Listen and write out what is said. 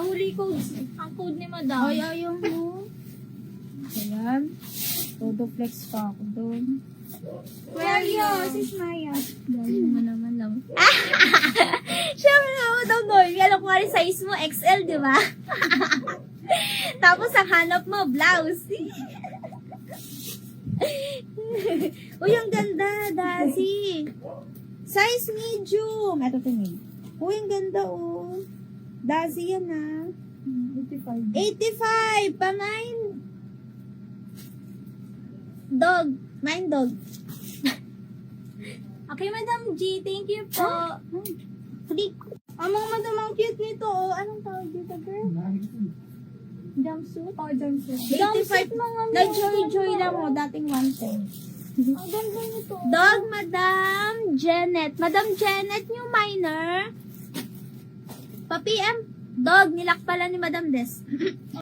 Uli codes. Ang code ni madam. Ay, ayaw mo. Ayan. Todo flex pa ako doon. Where are you? Sis Maya. Dahil mo naman lang. Siyempre na madam Norby. Alam ko nga rin size mo, XL, di ba? Tapos ang hanap mo, blouse. Uy, ang ganda, Dazi. Size medium. Ito tingin. Uy, ang ganda, oh. Dazi yan, ha. 85. 85. Pa-mine. Dog. Mine dog. Okay, Madam G. Thank you po. Click. Ang mga madam, ang cute nito, oh. Anong tawag dito, girl? Jumpsuit? Oh, jumpsuit. 85. mga Nag-joy-joy lang mo. Dating 110. Ang ganda nito. Dog, Madam Janet. Madam Janet, new minor. Pa-PM. Dog, nilak pala ni Madam Des.